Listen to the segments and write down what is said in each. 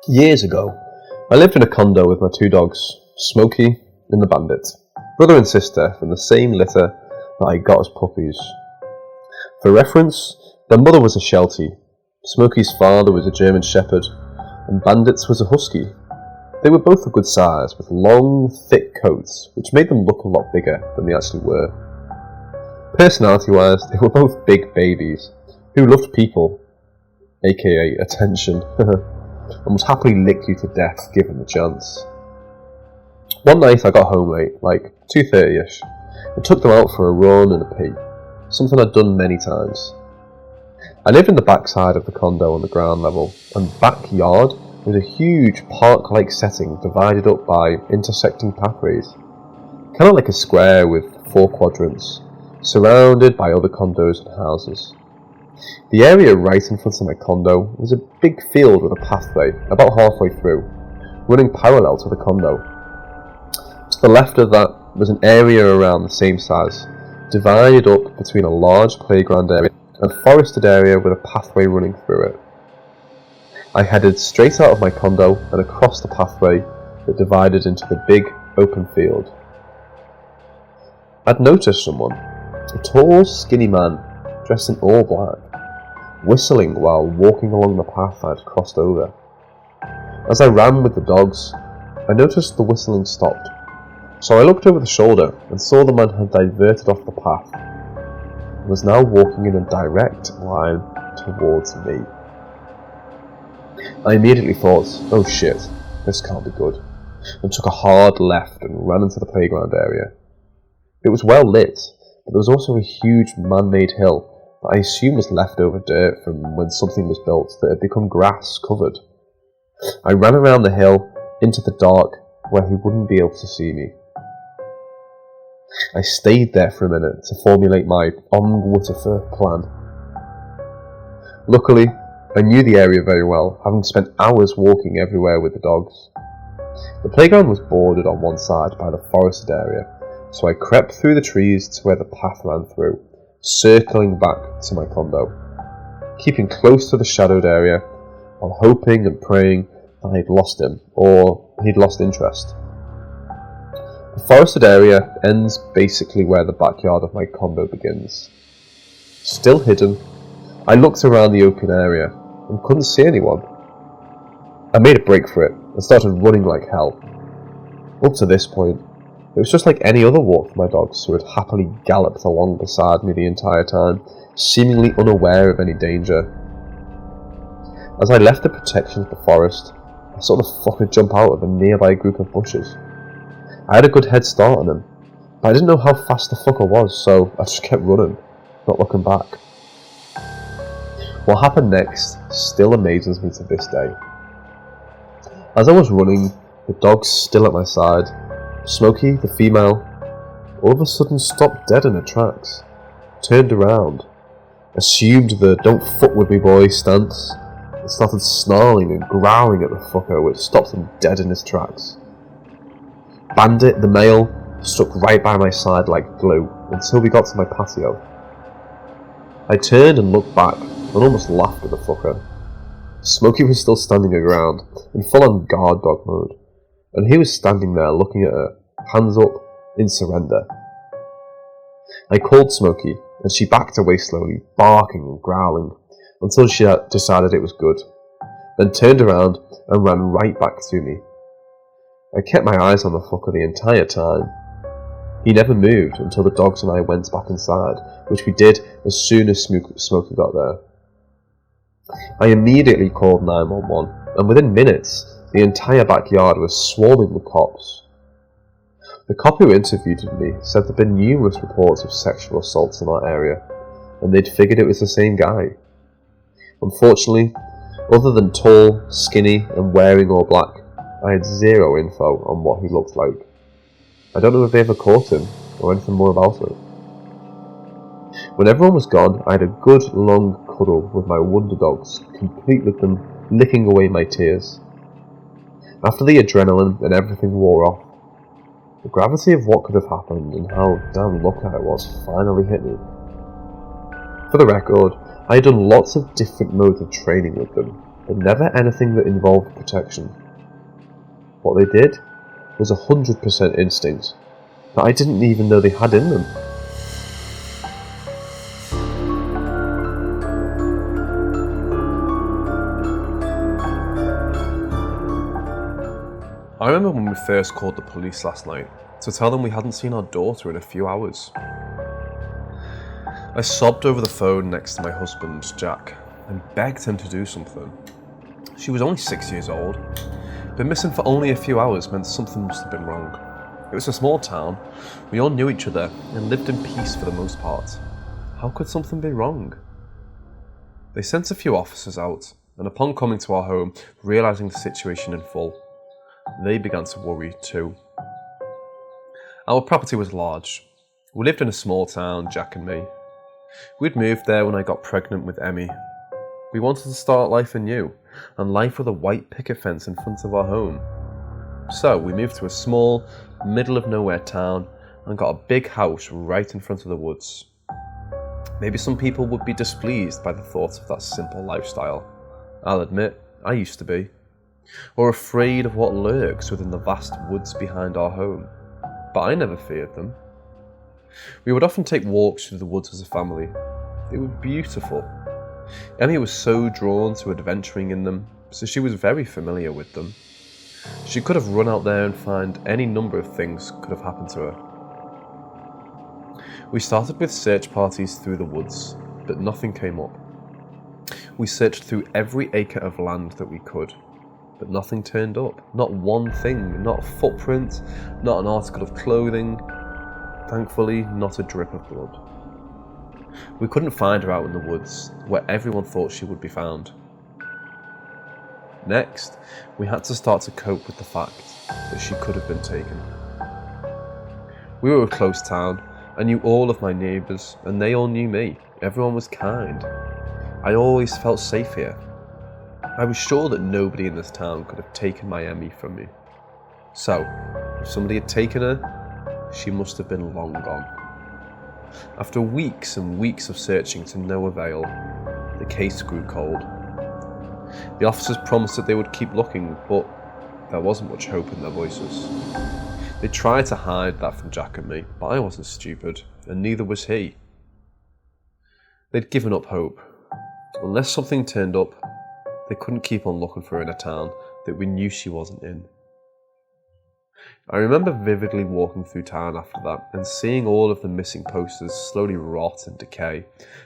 Years ago, I lived in a condo with my two dogs, Smokey and the Bandit, brother and sister from the same litter that I got as puppies. For reference, their mother was a Sheltie, Smokey's father was a German Shepherd, and Bandit's was a Husky. They were both a good size, with long, thick coats, which made them look a lot bigger than they actually were. Personality-wise, they were both big babies, who loved people, aka attention, and would happily lick you to death given the chance. One night I got home late, like 2:30ish, and took them out for a run and a pee, something I'd done many times. I lived in the backside of the condo on the ground level, and backyard was a huge park-like setting divided up by intersecting pathways, kind of like a square with 4 quadrants, surrounded by other condos and houses. The area right in front of my condo was a big field with a pathway about halfway through, running parallel to the condo. To the left of that was an area around the same size, divided up between a large playground area and a forested area with a pathway running through it. I headed straight out of my condo and across the pathway that divided into the big open field. I'd noticed someone, a tall, skinny man, dressed in all black, whistling while walking along the path I'd crossed over. As I ran with the dogs, I noticed the whistling stopped, so I looked over the shoulder and saw the man had diverted off the path and was now walking in a direct line towards me. I immediately thought, oh shit, this can't be good, and took a hard left and ran into the playground area. It was well lit, but there was also a huge man-made hill that I assumed was leftover dirt from when something was built that had become grass covered. I ran around the hill into the dark where he wouldn't be able to see me. I stayed there for a minute to formulate my on-Wutterfer plan. Luckily, I knew the area very well, having spent hours walking everywhere with the dogs. The playground was bordered on one side by the forested area, so I crept through the trees to where the path ran through, circling back to my condo, keeping close to the shadowed area while hoping and praying that I'd lost him, or he'd lost interest. The forested area ends basically where the backyard of my condo begins. Still hidden, I looked around the open area and couldn't see anyone. I made a break for it and started running like hell. Up to this point, it was just like any other walk for my dogs, who had happily galloped along beside me the entire time, seemingly unaware of any danger. As I left the protection of the forest, I saw the fucker jump out of a nearby group of bushes. I had a good head start on him, but I didn't know how fast the fucker was, so I just kept running, not looking back. What happened next still amazes me to this day. As I was running, the dogs still at my side, Smokey, the female, all of a sudden stopped dead in her tracks, turned around, assumed the "don't fuck with me boy" stance, and started snarling and growling at the fucker, which stopped him dead in his tracks. Bandit, the male, stuck right by my side like glue until we got to my patio. I turned and looked back and almost laughed at the fucker. Smokey was still standing her ground, in full-on guard dog mode, and he was standing there looking at her, hands up, in surrender. I called Smokey, and she backed away slowly, barking and growling, until she decided it was good, then turned around and ran right back to me. I kept my eyes on the fucker the entire time. He never moved until the dogs and I went back inside, which we did as soon as Smokey got there. I immediately called 911, and within minutes, the entire backyard was swarming with cops. The cop who interviewed me said there'd been numerous reports of sexual assaults in our area, and they'd figured it was the same guy. Unfortunately, other than tall, skinny, and wearing all black, I had zero info on what he looked like. I don't know if they ever caught him, or anything more about it. When everyone was gone, I had a good long cuddle with my wonder dogs, complete with them licking away my tears. After the adrenaline and everything wore off, the gravity of what could have happened and how damn lucky I was finally hit me. For the record, I had done lots of different modes of training with them, but never anything that involved protection. What they did was 100% instinct that I didn't even know they had in them. I remember when we first called the police last night to tell them we hadn't seen our daughter in a few hours. I sobbed over the phone next to my husband, Jack, and begged him to do something. She was only 6 years old, but missing for only a few hours meant something must have been wrong. It was a small town, we all knew each other and lived in peace for the most part. How could something be wrong? They sent a few officers out, and upon coming to our home, realising the situation in full, they began to worry too. Our property was large. We lived in a small town, Jack and me. We'd moved there when I got pregnant with Emmy. We wanted to start life anew, and life with a white picket fence in front of our home. So we moved to a small, middle of nowhere town and got a big house right in front of the woods. Maybe some people would be displeased by the thought of that simple lifestyle. I'll admit, I used to be. Or afraid of what lurks within the vast woods behind our home. But I never feared them. We would often take walks through the woods as a family. They were beautiful. Emmy was so drawn to adventuring in them, so she was very familiar with them. She could have run out there and find any number of things could have happened to her. We started with search parties through the woods, but nothing came up. We searched through every acre of land that we could, but nothing turned up. Not one thing, not a footprint, not an article of clothing. Thankfully, not a drip of blood. We couldn't find her out in the woods, where everyone thought she would be found. Next, we had to start to cope with the fact that she could have been taken. We were a close town. I knew all of my neighbours, and they all knew me. Everyone was kind. I always felt safe here. I was sure that nobody in this town could have taken my Emmy from me. So, if somebody had taken her, she must have been long gone. After weeks and weeks of searching to no avail, the case grew cold. The officers promised that they would keep looking, but there wasn't much hope in their voices. They tried to hide that from Jack and me, but I wasn't stupid, and neither was he. They'd given up hope. Unless something turned up, they couldn't keep on looking for her in a town that we knew she wasn't in. I remember vividly walking through town after that and seeing all of the missing posters slowly rot and decay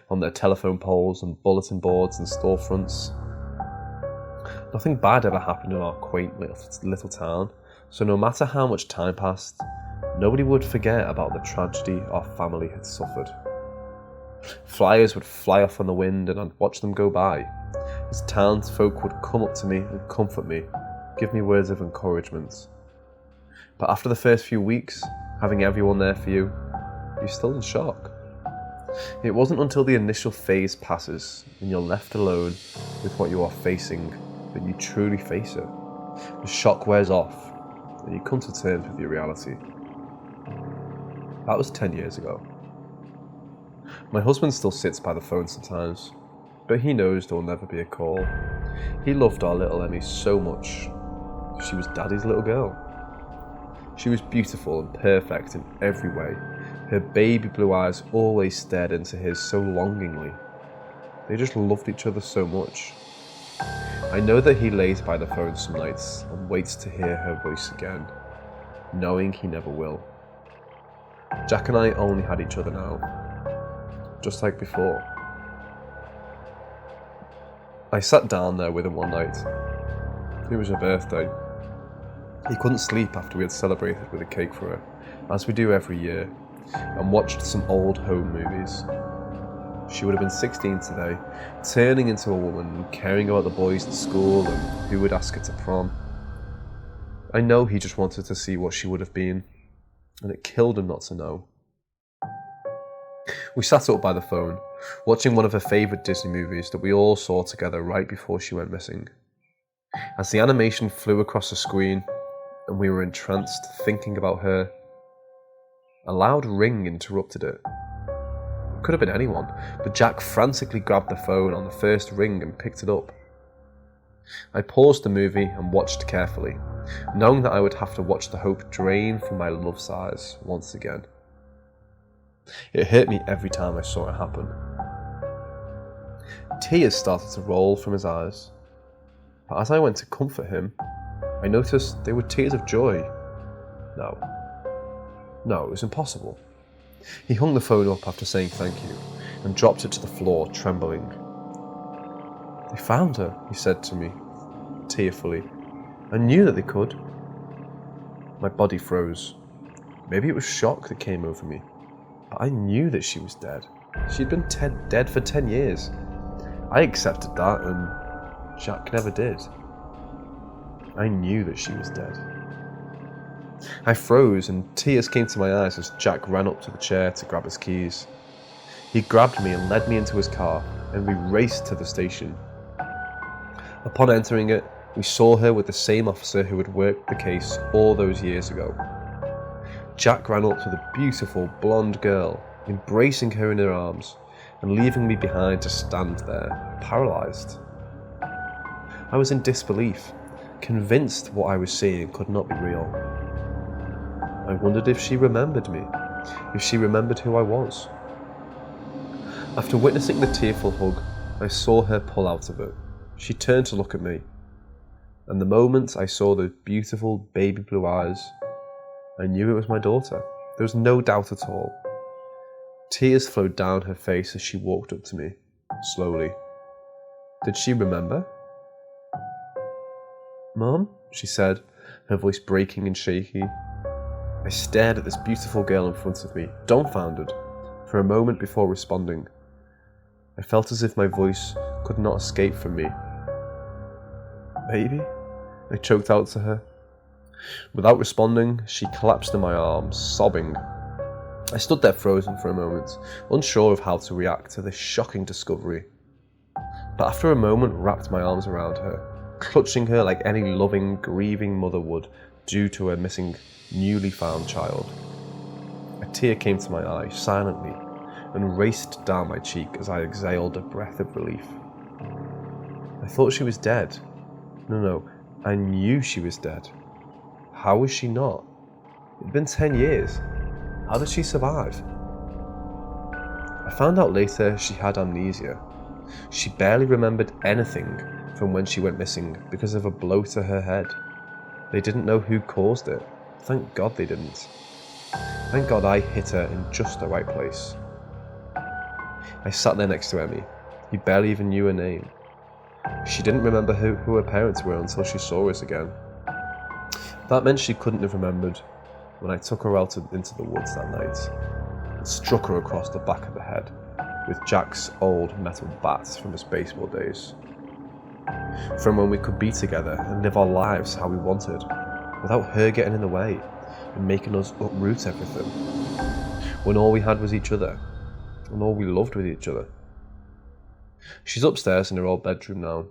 on their telephone poles and bulletin boards and storefronts. Nothing bad ever happened in our quaint little town, so no matter how much time passed, nobody would forget about the tragedy our family had suffered. Flyers would fly off on the wind and I'd watch them go by, as townsfolk would come up to me and comfort me, give me words of encouragement. But after the first few weeks, having everyone there for you, you're still in shock. It wasn't until the initial phase passes and you're left alone with what you are facing that you truly face it. The shock wears off and you come to terms with your reality. That was 10 years ago. My husband still sits by the phone sometimes, but he knows there will never be a call. He loved our little Emmy so much. She was Daddy's little girl. She was beautiful and perfect in every way. Her baby blue eyes always stared into his so longingly. They just loved each other so much. I know that he lays by the phone some nights and waits to hear her voice again, knowing he never will. Jack and I only had each other now, just like before. I sat down there with him one night. It was her birthday. He couldn't sleep after we had celebrated with a cake for her, as we do every year, and watched some old home movies. She would have been 16 today, turning into a woman and caring about the boys at school and who would ask her to prom. I know he just wanted to see what she would have been, and it killed him not to know. We sat up by the phone, watching one of her favourite Disney movies that we all saw together right before she went missing. As the animation flew across the screen, and we were entranced thinking about her, a loud ring interrupted it. It could have been anyone, but Jack frantically grabbed the phone on the first ring and picked it up. I paused the movie and watched carefully, knowing that I would have to watch the hope drain from my love's eyes once again. It hurt me every time I saw it happen. Tears started to roll from his eyes, but as I went to comfort him, I noticed they were tears of joy. No, it was impossible. He hung the phone up after saying thank you and dropped it to the floor, trembling. "They found her," he said to me, tearfully. "I knew that they could." My body froze. Maybe it was shock that came over me, but I knew that she was dead. She'd been dead for 10 years. I accepted that, and Jack never did. I knew that she was dead. I froze, and tears came to my eyes as Jack ran up to the chair to grab his keys. He grabbed me and led me into his car, and we raced to the station. Upon entering it, we saw her with the same officer who had worked the case all those years ago. Jack ran up to the beautiful blonde girl, embracing her in her arms, and leaving me behind to stand there, paralysed. I was in disbelief, convinced what I was seeing could not be real. I wondered if she remembered me, if she remembered who I was. After witnessing the tearful hug, I saw her pull out of it. She turned to look at me, and the moment I saw those beautiful baby blue eyes, I knew it was my daughter. There was no doubt at all. Tears flowed down her face as she walked up to me, slowly. Did she remember? "Mom?" she said, her voice breaking and shaky. I stared at this beautiful girl in front of me, dumbfounded, for a moment before responding. I felt as if my voice could not escape from me. "Baby?" I choked out to her. Without responding, she collapsed in my arms, sobbing. I stood there frozen for a moment, unsure of how to react to this shocking discovery. But after a moment, wrapped my arms around her, clutching her like any loving, grieving mother would due to her missing, newly found child. A tear came to my eye, silently, and raced down my cheek as I exhaled a breath of relief. I thought she was dead. No, I knew she was dead. How was she not? It had been 10 years. How did she survive? I found out later she had amnesia. She barely remembered anything from when she went missing because of a blow to her head. They didn't know who caused it. Thank God they didn't. Thank God I hit her in just the right place. I sat there next to Emmy. He barely even knew her name. She didn't remember who her parents were until she saw us again. That meant she couldn't have remembered when I took her out into the woods that night and struck her across the back of the head with Jack's old metal bats from his baseball days. From when we could be together and live our lives how we wanted, without her getting in the way and making us uproot everything. When all we had was each other, and all we loved with each other. She's upstairs in her old bedroom now.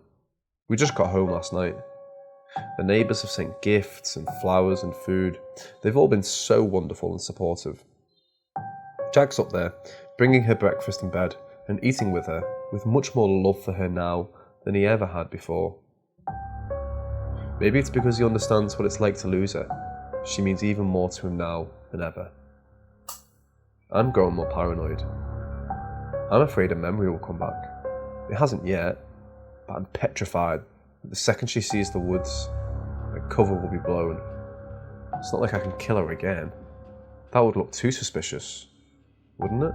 We just got home last night. The neighbours have sent gifts and flowers and food. They've all been so wonderful and supportive. Jack's up there, bringing her breakfast in bed and eating with her, with much more love for her now than he ever had before. Maybe it's because he understands what it's like to lose her. She means even more to him now than ever. I'm growing more paranoid. I'm afraid a memory will come back. It hasn't yet, but I'm petrified that the second she sees the woods, her cover will be blown. It's not like I can kill her again. That would look too suspicious, wouldn't it?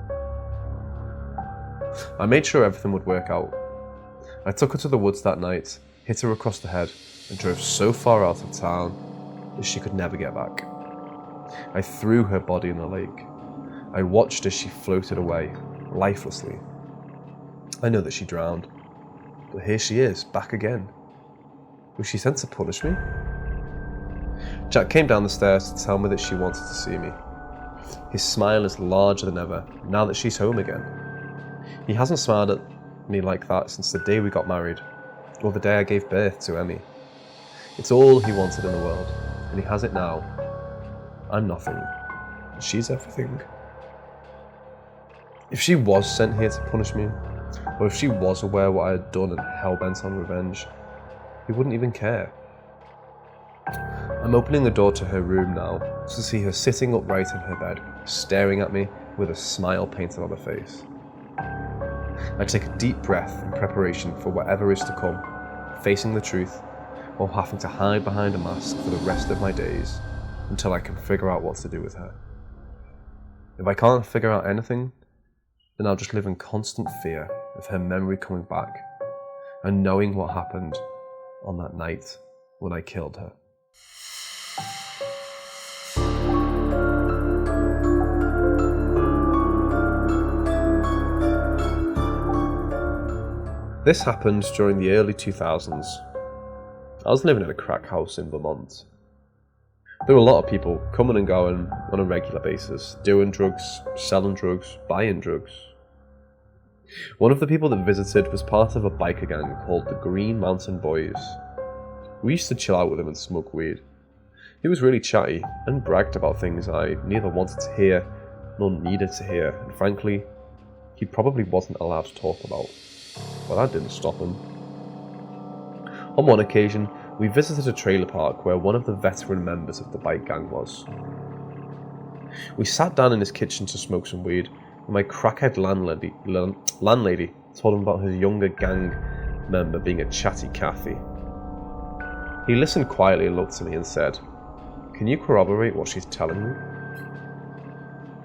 I made sure everything would work out. I took her to the woods that night, hit her across the head, and drove so far out of town that she could never get back. I threw her body in the lake. I watched as she floated away, lifelessly. I know that she drowned, but here she is, back again. Was she sent to punish me? Jack came down the stairs to tell me that she wanted to see me. His smile is larger than ever, now that she's home again. He hasn't smiled at me like that since the day we got married, or the day I gave birth to Emmy. It's all he wanted in the world, and he has it now. I'm nothing, and she's everything. If she was sent here to punish me, or if she was aware what I had done and hell-bent on revenge, he wouldn't even care. I'm opening the door to her room now to see her sitting upright in her bed, staring at me with a smile painted on her face. I take a deep breath in preparation for whatever is to come, facing the truth, or having to hide behind a mask for the rest of my days until I can figure out what to do with her. If I can't figure out anything, then I'll just live in constant fear of her memory coming back and knowing what happened on that night when I killed her. This happened during the early 2000s. I was living in a crack house in Vermont. There were a lot of people coming and going on a regular basis, doing drugs, selling drugs, buying drugs. One of the people that visited was part of a biker gang called the Green Mountain Boys. We used to chill out with him and smoke weed. He was really chatty and bragged about things I neither wanted to hear nor needed to hear, and frankly, he probably wasn't allowed to talk about. But that didn't stop him. On one occasion, we visited a trailer park where one of the veteran members of the bike gang was. We sat down in his kitchen to smoke some weed, and my crackhead landlady told him about his younger gang member being a chatty Cathy. He listened quietly and looked at me and said, "Can you corroborate what she's telling me?"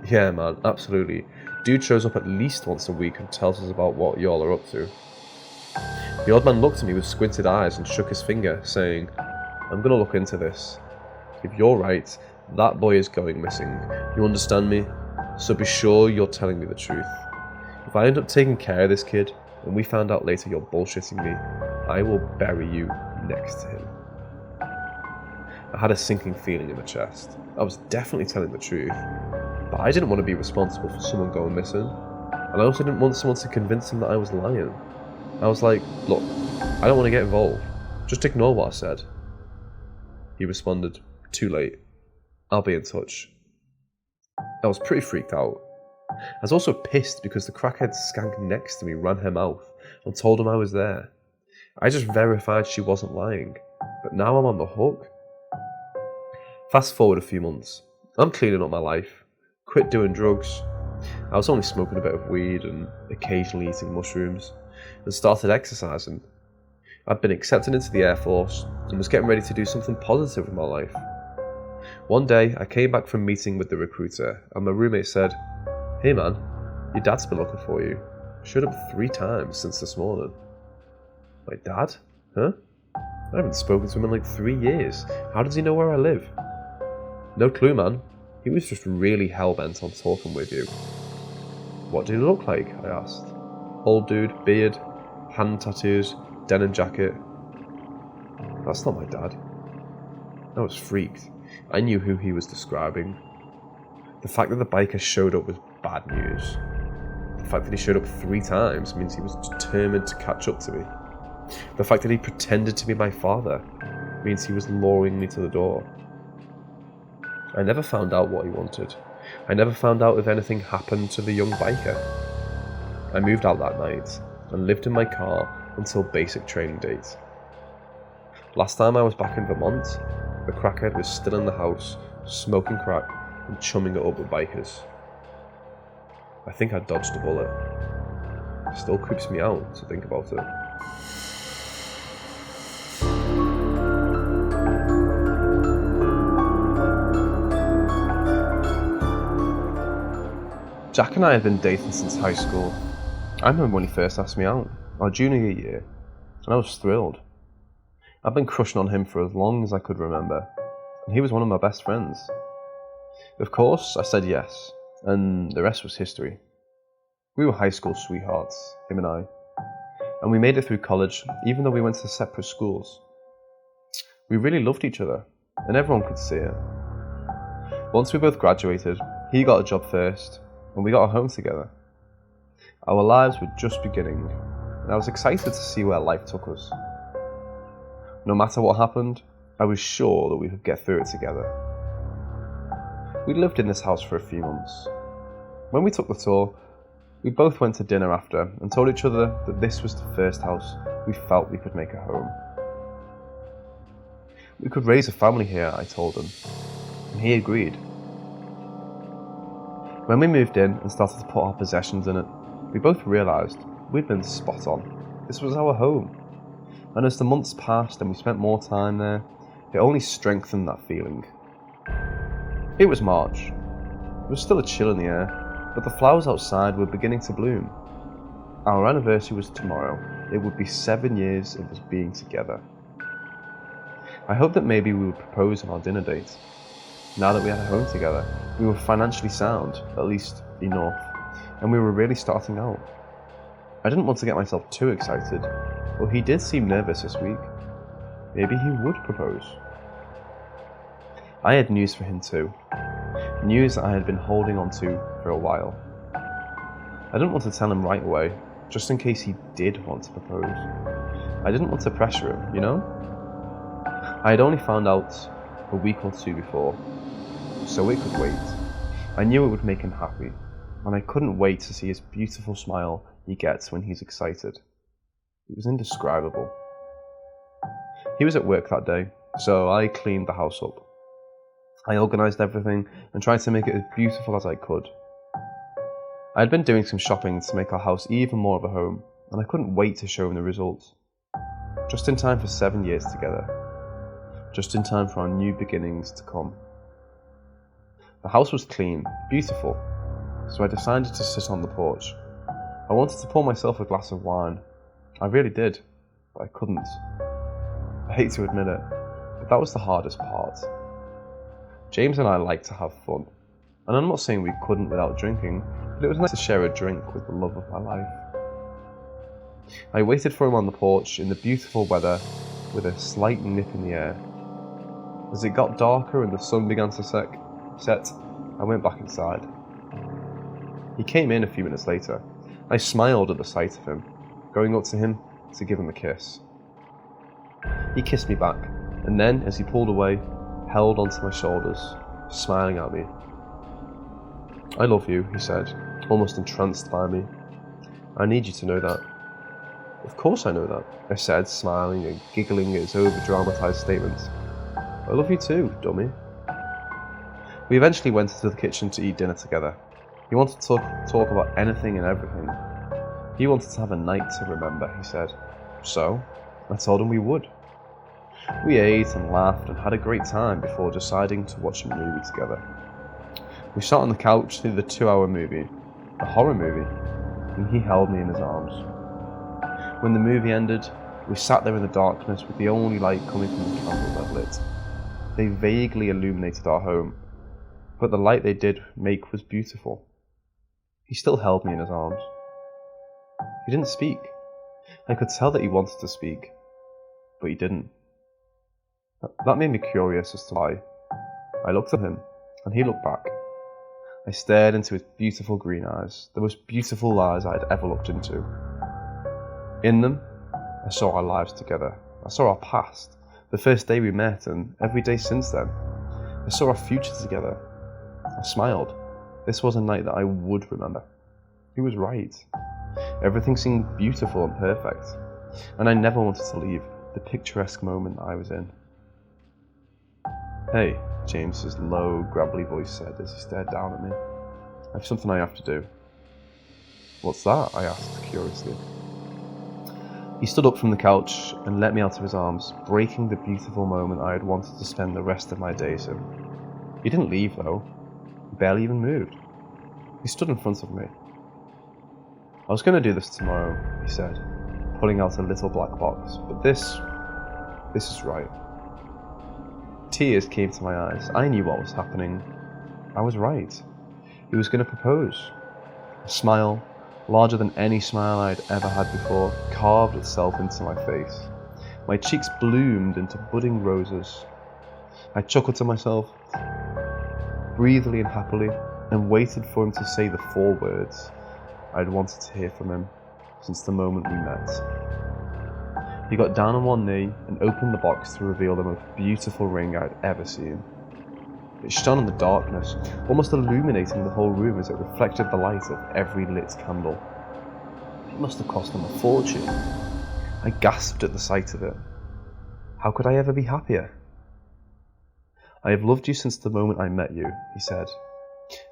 "Yeah, man, absolutely. Dude shows up at least once a week and tells us about what y'all are up to." The old man looked at me with squinted eyes and shook his finger, saying, "I'm gonna look into this. If you're right, that boy is going missing. You understand me? So be sure you're telling me the truth. If I end up taking care of this kid, and we find out later you're bullshitting me, I will bury you next to him." I had a sinking feeling in the chest. I was definitely telling the truth, but I didn't want to be responsible for someone going missing, and I also didn't want someone to convince him that I was lying. I was like, "Look, I don't want to get involved. Just ignore what I said." He responded, "Too late. I'll be in touch." I was pretty freaked out. I was also pissed because the crackhead skank next to me ran her mouth and told him I was there. I just verified she wasn't lying, but now I'm on the hook. Fast forward a few months. I'm cleaning up my life, quit doing drugs. I was only smoking a bit of weed and occasionally eating mushrooms, and started exercising. I'd been accepted into the Air Force and was getting ready to do something positive with my life. One day, I came back from meeting with the recruiter, and my roommate said, "Hey man, your dad's been looking for you. Showed up 3 times since this morning." "My dad? Huh? I haven't spoken to him in like 3 years. How does he know where I live?" "No clue, man. He was just really hell-bent on talking with you." "What did he look like?" I asked. "Old dude, beard, hand tattoos, denim jacket." "That's not my dad." I was freaked. I knew who he was describing. The fact that the biker showed up was bad news. The fact that he showed up 3 times means he was determined to catch up to me. The fact that he pretended to be my father means he was luring me to the door. I never found out what he wanted. I never found out if anything happened to the young biker. I moved out that night and lived in my car until basic training date. Last time I was back in Vermont, the crackhead was still in the house, smoking crack and chumming it up with bikers. I think I dodged a bullet. It still creeps me out to think about it. Jack and I had been dating since high school. I remember when he first asked me out, our junior year, and I was thrilled. I'd been crushing on him for as long as I could remember, and he was one of my best friends. Of course, I said yes, and the rest was history. We were high school sweethearts, him and I, and we made it through college even though we went to separate schools. We really loved each other, and everyone could see it. Once we both graduated, he got a job first, and we got a home together. Our lives were just beginning, and I was excited to see where life took us. No matter what happened, I was sure that we could get through it together. We lived in this house for a few months. When we took the tour, we both went to dinner after and told each other that this was the first house we felt we could make a home. We could raise a family here, I told him, and he agreed. When we moved in and started to put our possessions in it, we both realised we'd been spot on. This was our home. And as the months passed and we spent more time there, it only strengthened that feeling. It was March. There was still a chill in the air, but the flowers outside were beginning to bloom. Our anniversary was tomorrow. It would be 7 years of us being together. I hoped that maybe we would propose on our dinner date. Now that we had a home together, we were financially sound, at least enough, and we were really starting out. I didn't want to get myself too excited, but he did seem nervous this week. Maybe he would propose. I had news for him too. News that I had been holding on to for a while. I didn't want to tell him right away, just in case he did want to propose. I didn't want to pressure him, you know? I had only found out a week or two before, so it could wait. I knew it would make him happy, and I couldn't wait to see his beautiful smile he gets when he's excited. It was indescribable. He was at work that day, so I cleaned the house up. I organised everything and tried to make it as beautiful as I could. I had been doing some shopping to make our house even more of a home, and I couldn't wait to show him the results. Just in time for 7 years together. Just in time for our new beginnings to come. The house was clean, beautiful, so I decided to sit on the porch. I wanted to pour myself a glass of wine. I really did, but I couldn't. I hate to admit it, but that was the hardest part. James and I like to have fun, and I'm not saying we couldn't without drinking, but it was nice to share a drink with the love of my life. I waited for him on the porch in the beautiful weather with a slight nip in the air. As it got darker and the sun began to set, I went back inside. He came in a few minutes later. I smiled at the sight of him, going up to him to give him a kiss. He kissed me back, and then, as he pulled away, held onto my shoulders, smiling at me. "I love you," he said, almost entranced by me. "I need you to know that." "Of course I know that," I said, smiling and giggling at his over-dramatised statements. "I love you too, dummy." We eventually went into the kitchen to eat dinner together. He wanted to talk about anything and everything. He wanted to have a night to remember, he said. So, I told him we would. We ate and laughed and had a great time before deciding to watch a movie together. We sat on the couch through the 2-hour movie, a horror movie, and he held me in his arms. When the movie ended, we sat there in the darkness with the only light coming from the candles I'd lit. They vaguely illuminated our home, but the light they did make was beautiful. He still held me in his arms. He didn't speak. I could tell that he wanted to speak, but he didn't. That made me curious as to why. I looked at him, and he looked back. I stared into his beautiful green eyes, the most beautiful eyes I had ever looked into. In them, I saw our lives together. I saw our past, the first day we met, and every day since then. I saw our future together. I smiled. This was a night that I would remember. He was right. Everything seemed beautiful and perfect, and I never wanted to leave the picturesque moment I was in. "Hey," James's low, gravelly voice said as he stared down at me. "I have something I have to do." "What's that?" I asked curiously. He stood up from the couch and let me out of his arms, breaking the beautiful moment I had wanted to spend the rest of my days in. He didn't leave though. He barely even moved. He stood in front of me. "I was going to do this tomorrow," he said, pulling out a little black box, "but this is right." Tears came to my eyes. I knew what was happening. I was right. He was going to propose. A smile, larger than any smile I had ever had before, carved itself into my face. My cheeks bloomed into budding roses. I chuckled to myself, breathily and happily, and waited for him to say the 4 words I had wanted to hear from him since the moment we met. He got down on one knee and opened the box to reveal the most beautiful ring I had ever seen. It shone in the darkness, almost illuminating the whole room as it reflected the light of every lit candle. It must have cost him a fortune. I gasped at the sight of it. How could I ever be happier? I have loved you since the moment I met you, he said,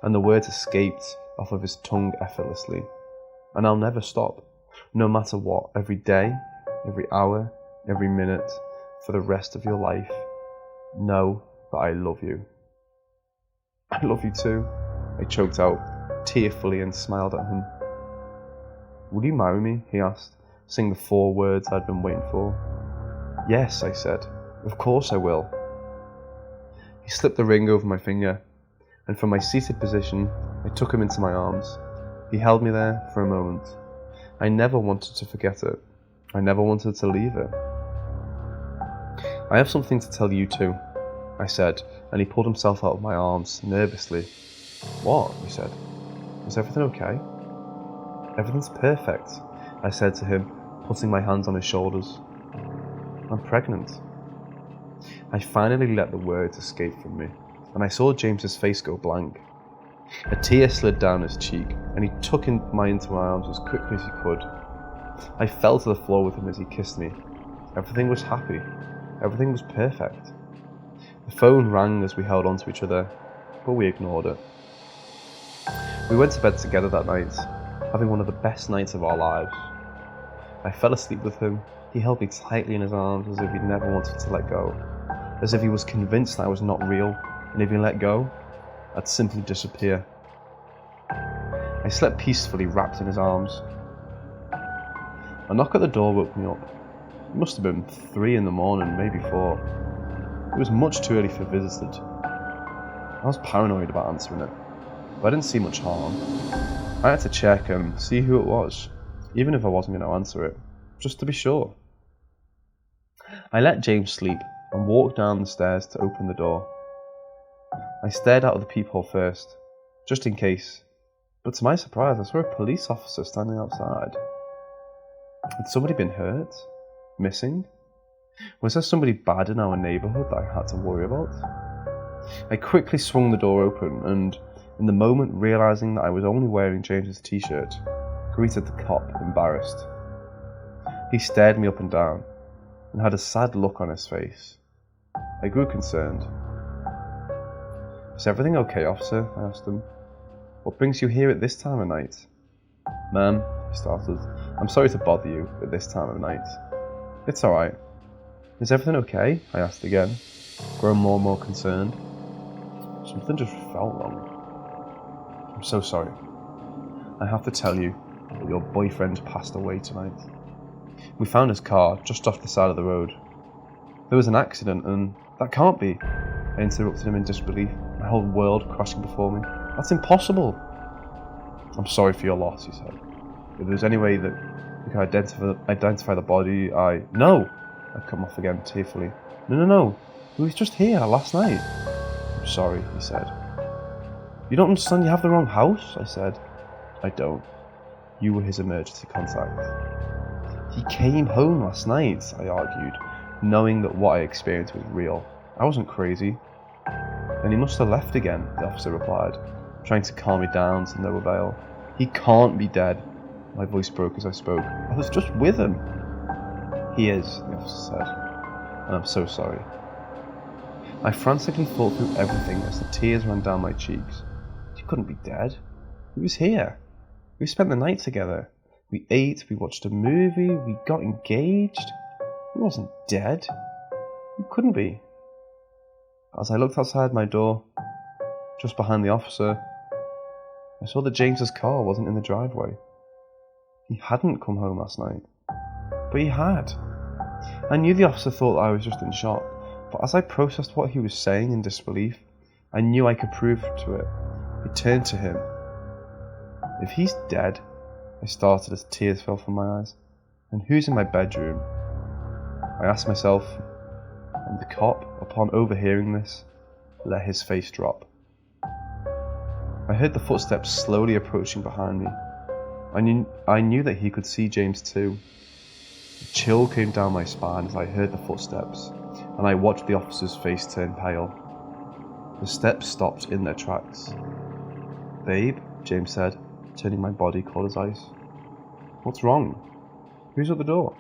and the words escaped off of his tongue effortlessly. And I'll never stop, no matter what, every day, every hour, every minute, for the rest of your life. Know that I love you. I love you too, I choked out, tearfully, and smiled at him. Will you marry me? He asked, saying the 4 words I'd been waiting for. Yes, I said. Of course I will. He slipped the ring over my finger, and from my seated position, I took him into my arms. He held me there for a moment. I never wanted to forget it. I never wanted to leave it. I have something to tell you too, I said, and he pulled himself out of my arms, nervously. What? He said. Is everything okay? Everything's perfect, I said to him, putting my hands on his shoulders. I'm pregnant. I finally let the words escape from me, and I saw James's face go blank. A tear slid down his cheek, and he took into my arms as quickly as he could. I fell to the floor with him as he kissed me. Everything was happy. Everything was perfect. The phone rang as we held on to each other, but we ignored it. We went to bed together that night, having one of the best nights of our lives. I fell asleep with him. He held me tightly in his arms as if he'd never wanted to let go, as if he was convinced I was not real, and if he let go, I'd simply disappear. I slept peacefully wrapped in his arms. A knock at the door woke me up. It must have been 3 in the morning, maybe 4. It was much too early for visitors. I was paranoid about answering it, but I didn't see much harm. I had to check and see who it was, even if I wasn't going to answer it, just to be sure. I let James sleep and walked down the stairs to open the door. I stared out of the peephole first, just in case, but to my surprise I saw a police officer standing outside. Had somebody been hurt? Missing? Was there somebody bad in our neighbourhood that I had to worry about? I quickly swung the door open and, in the moment realising that I was only wearing James's t-shirt, greeted the cop, embarrassed. He stared me up and down, and had a sad look on his face. I grew concerned. Is everything okay, officer? I asked him. What brings you here at this time of night? Ma'am, he started, I'm sorry to bother you at this time of night. It's alright. Is everything okay? I asked again, growing more and more concerned. Something just felt wrong. I'm so sorry. I have to tell you that your boyfriend passed away tonight. We found his car just off the side of the road. There was an accident and that can't be. I interrupted him in disbelief, my whole world crashing before me. That's impossible. I'm sorry for your loss, he said. If there's any way that we can identify the body, No! I cut him off again, tearfully. No. He was just here last night. I'm sorry, he said. You don't understand, you have the wrong house, I said. I don't. You were his emergency contact. He came home last night, I argued, knowing that what I experienced was real. I wasn't crazy. Then he must have left again, the officer replied, trying to calm me down to no avail. He can't be dead. My voice broke as I spoke. I was just with him. He is, the officer said, and I'm so sorry. I frantically thought through everything as the tears ran down my cheeks. He couldn't be dead. He was here. We spent the night together. We ate, we watched a movie, we got engaged. He wasn't dead. He couldn't be. As I looked outside my door, just behind the officer, I saw that James's car wasn't in the driveway. He hadn't come home last night, but he had. I knew the officer thought I was just in shock, but as I processed what he was saying in disbelief, I knew I could prove to it. I turned to him. If he's dead, I started as tears fell from my eyes. And who's in my bedroom? I asked myself, and the cop, upon overhearing this, let his face drop. I heard the footsteps slowly approaching behind me. I knew that he could see James too. A chill came down my spine as I heard the footsteps, and I watched the officer's face turn pale. The steps stopped in their tracks. Babe, James said, turning my body cold as ice. What's wrong? Who's at the door?